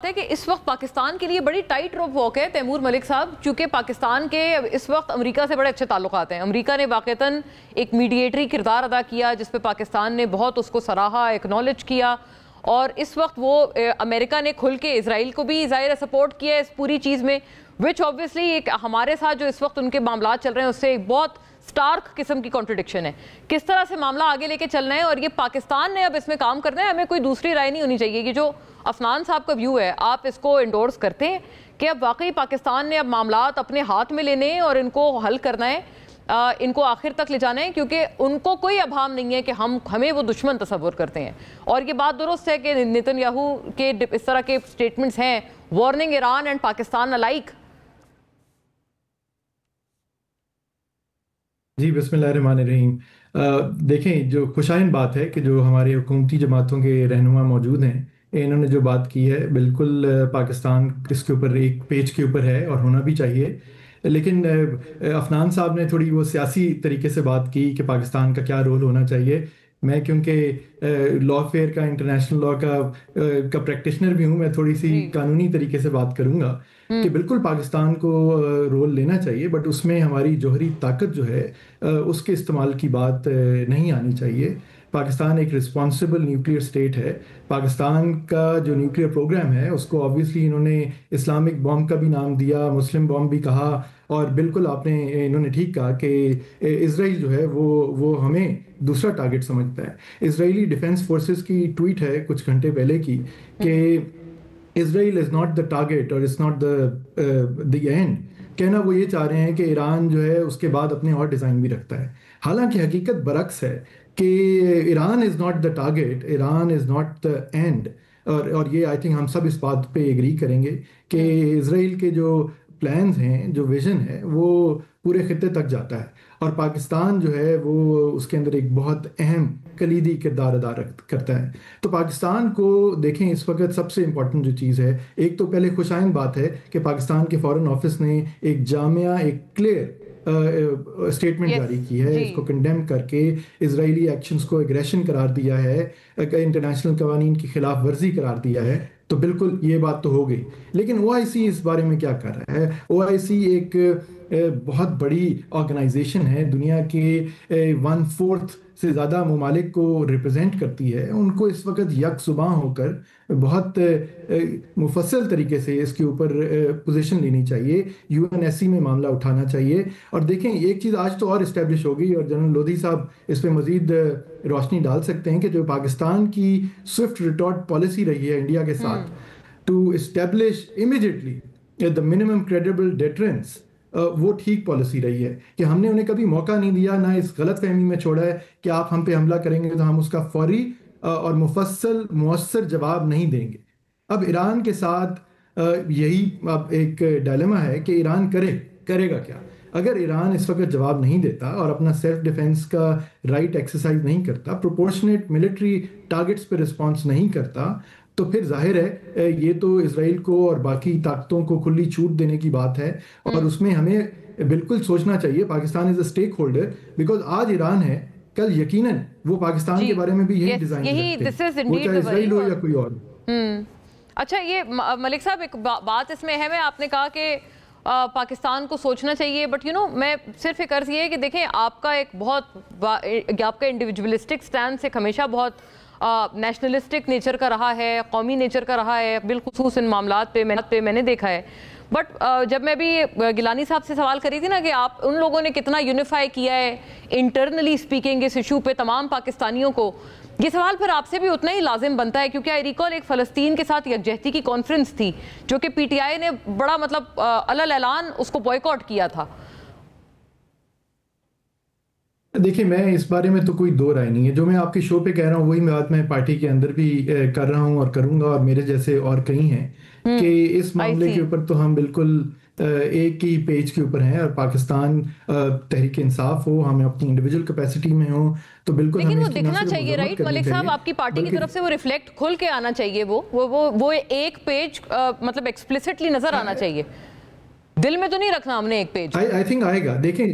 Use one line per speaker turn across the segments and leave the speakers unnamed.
है कि इस वक्त पाकिस्तान के लिए बड़ी टाइट रोप वॉक है तैमूर मलिक साहब, चूंकि पाकिस्तान के इस वक्त अमेरिका से बड़े अच्छे ताल्लुकात हैं। अमेरिका ने वाक़तन एक मीडिएटरी किरदार अदा किया जिस पे पाकिस्तान ने बहुत उसको सराहा, एक्नॉलेज किया, और इस वक्त वो अमेरिका ने खुल के इसराइल को भी ज़ाहिर सपोर्ट किया इस पूरी चीज़ में, विच ऑब्वियसली एक हमारे साथ जो इस वक्त उनके मामला चल रहे हैं उससे एक बहुत स्टार्क किस्म की कॉन्ट्रडिक्शन है। किस तरह से मामला आगे लेके चलना है और ये पाकिस्तान ने अब इसमें काम करना है, हमें कोई दूसरी राय नहीं होनी चाहिए कि जो अफनान साहब का व्यू है आप इसको इंडोर्स करते हैं कि अब वाकई पाकिस्तान ने अब मामलात अपने हाथ में लेने हैं और इनको हल करना है, इनको आखिर तक ले जाना है, क्योंकि उनको कोई अभाम नहीं है कि हमें वो दुश्मन तस्वुर करते हैं। और ये बात दुरुस्त है कि नेतन्याहू के इस तरह के स्टेटमेंट्स हैं warning Iran and Pakistan alike.
जी बिस्मिल्लाहिर्रहमानिर्रहीम। देखें, जो खुशाइन बात है कि जो हमारे हुकूमती जमातों के रहनुमा मौजूद हैं, इन्होंने जो बात की है बिल्कुल पाकिस्तान इसके ऊपर एक पेज के ऊपर है और होना भी चाहिए। लेकिन अफनान साहब ने थोड़ी वो सियासी तरीके से बात की कि पाकिस्तान का क्या रोल होना चाहिए। मैं क्योंकि लॉ फेयर का, इंटरनेशनल लॉ का प्रैक्टिशनर भी हूँ, मैं थोड़ी सी कानूनी तरीके से बात करूँगा कि बिल्कुल पाकिस्तान को रोल लेना चाहिए, बट उसमें हमारी जोहरी ताकत जो है उसके इस्तेमाल की बात नहीं आनी चाहिए। पाकिस्तान एक रिस्पॉन्सिबल न्यूक्लियर स्टेट है। पाकिस्तान का जो न्यूक्लियर प्रोग्राम है उसको ऑब्वियसली इन्होंने इस्लामिक बॉम्ब का भी नाम दिया, मुस्लिम बॉम्ब भी कहा, और बिल्कुल इन्होंने ठीक कहा कि इजराइल जो है वो हमें दूसरा टारगेट समझता है। इजरायली डिफेंस फोर्सेस की ट्वीट है कुछ घंटे पहले की कि Israel is not the target और इट्स नॉट द एंड। कहना वो ये चाह रहे हैं कि ईरान जो है उसके बाद अपने और डिज़ाइन भी रखता है, हालांकि हकीकत बरक्स है कि Iran is not the target, Iran is not the end. और ये आई थिंक हम सब इस बात पे एग्री करेंगे कि इजराइल के जो प्लान्स हैं, जो विजन है, वो पूरे खित्ते तक जाता है, और पाकिस्तान जो है वो उसके अंदर एक बहुत अहम कलीदी किरदार अदा करता है। तो पाकिस्तान को देखें, इस वक्त सबसे इम्पोर्टेंट जो चीज़ है, एक तो पहले खुशाइन बात है कि पाकिस्तान के फॉरेन ऑफिस ने एक जामिया, एक क्लियर स्टेटमेंट जारी की है, इसको कंडेम करके इजरायली एक्शंस को एग्रेशन करार दिया है, इंटरनेशनल कवानीन की खिलाफ वर्जी करार दिया है। तो बिल्कुल ये बात तो हो गई, लेकिन ओआईसी इस बारे में क्या कर रहा है? ओआईसी एक बहुत बड़ी ऑर्गेनाइजेशन है, दुनिया के 1/4 से ज़्यादा ममालिक को रिप्रेजेंट करती है। उनको इस वक्त यकसुबां होकर बहुत मुफस्सल तरीके से इसके ऊपर पोजीशन लेनी चाहिए, यूएनएससी में मामला उठाना चाहिए। और देखें, एक चीज़ आज तो और इस्टेब्लिश हो गई, और जनरल लोधी साहब इस पर मज़ीद रोशनी डाल सकते हैं, कि जो पाकिस्तान की स्विफ्ट रिटॉर्ट पॉलिसी रही है इंडिया के साथ to establish immediately the minimum credible deterrence, वो ठीक पॉलिसी रही है कि हमने उन्हें कभी मौका नहीं दिया, ना इस गलत फहमी में छोड़ा है कि आप हम पे हमला करेंगे तो हम उसका फौरी और मुफस्सल मुअस्सर जवाब नहीं देंगे। अब ईरान के साथ यही अब एक डायलेमा है कि ईरान करेगा क्या? अगर ईरान इस वक्त जवाब नहीं देता और अपना सेल्फ डिफेंस का राइट एक्सरसाइज नहीं करता, प्रोपोर्शनेट मिलिट्री टारगेट्स पर रिस्पॉन्स नहीं करता, तो फिर जाहिर है ये तो इसराइल को और बाकी ताकतों को खुली छूट देने की बात है। और उसमें हमें बिल्कुल सोचना चाहिए, Pakistan is a stakeholder, because आज ईरान है, कल यकीनन वो पाकिस्तान के बारे में भी यही डिजाइन रखते हैं, वो चाहे इसराइल हो या कोई और।
अच्छा, ये मलिक साहब एक बात इसमें है, मैं आपने कहा कि पाकिस्तान को सोचना चाहिए, बट मैं सिर्फ एक अर्ज ये है कि देखें, आपका आपका इंडिविजुअलिस्टिक स्टैंड से हमेशा बहुत नेशनलिस्टिक नेचर का रहा है, कौमी नेचर का रहा है, बिलखुसूस इन मामलात पे मैंने देखा है। बट जब मैं भी गिलानी साहब से सवाल करी थी ना कि आप उन लोगों ने कितना यूनिफाई किया है इंटरनली स्पीकिंग इस इशू पे तमाम पाकिस्तानियों को, ये सवाल फिर आपसे भी उतना ही लाजिम बनता है, क्योंकि आई रिकॉल एक फ़लस्तीन के साथ यकजहती की कॉन्फ्रेंस थी जो कि पीटीआई ने बड़ा अलल ऐलान उसको बॉयकॉट किया था।
देखिए, मैं इस बारे में तो कोई दो राय नहीं है, जो मैं आपके शो पे कह रहा हूँ वही बात मैं पार्टी के अंदर भी कर रहा हूँ और करूँगा, और मेरे जैसे और कई हैं कि इस मामले के ऊपर तो हम बिल्कुल एक ही पेज के ऊपर हैं। और पाकिस्तान तहरीक इंसाफ हो, हम अपनी इंडिविजुअल कैपेसिटी में हो, तो बिल्कुल
लेकिन वो दिखना चाहिए, राइट मलिक साहब, आपकी पार्टी की तरफ से वो रिफ्लेक्ट खुल के आना चाहिए, वो एक पेज एक्सप्लिसिटली नजर आना चाहिए, दिल में तो नहीं रखना हमने एक पेज।
आई थिंक आएगा। देखें,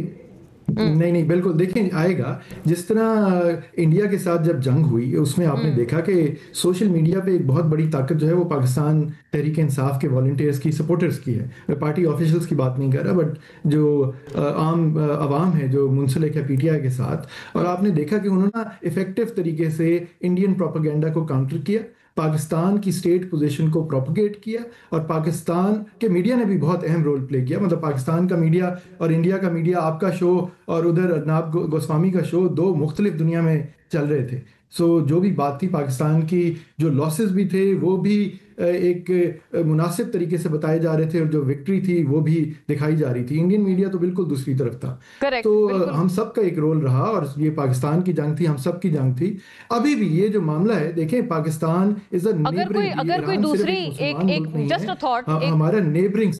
नहीं नहीं, बिल्कुल देखें आएगा। जिस तरह इंडिया के साथ जब जंग हुई उसमें आपने देखा कि सोशल मीडिया पे एक बहुत बड़ी ताकत जो है वो पाकिस्तान तहरीक इंसाफ के वॉलंटियर्स की, सपोर्टर्स की है। मैं पार्टी ऑफिशियल्स की बात नहीं कर रहा, बट जो आम अवाम है जो मुंसलिक है पीटीआई के साथ, और आपने देखा कि उन्होंने इफेक्टिव तरीके से इंडियन प्रोपेगेंडा को काउंटर किया, पाकिस्तान की स्टेट पोजीशन को प्रोपगेट किया, और पाकिस्तान के मीडिया ने भी बहुत अहम रोल प्ले किया। मतलब पाकिस्तान का मीडिया और इंडिया का मीडिया, आपका शो और उधर अर्नाब गोस्वामी का शो, दो मुख्तलिफ दुनिया में चल रहे थे। सो जो भी बात थी पाकिस्तान की, जो लॉसेस भी थे वो भी एक मुनासिब तरीके से बताए जा रहे थे, और जो विक्ट्री थी वो भी दिखाई जा रही थी। इंडियन मीडिया तो बिल्कुल दूसरी तरफ था।
करेक्ट,
तो हम सब का एक रोल रहा, और ये पाकिस्तान की जंग थी, हम सब की जंग थी। अभी भी ये जो मामला है, देखें पाकिस्तान इज अ
अगर कोई दूसरी एक जस्ट अ थॉट,
हमारा नेबरिंग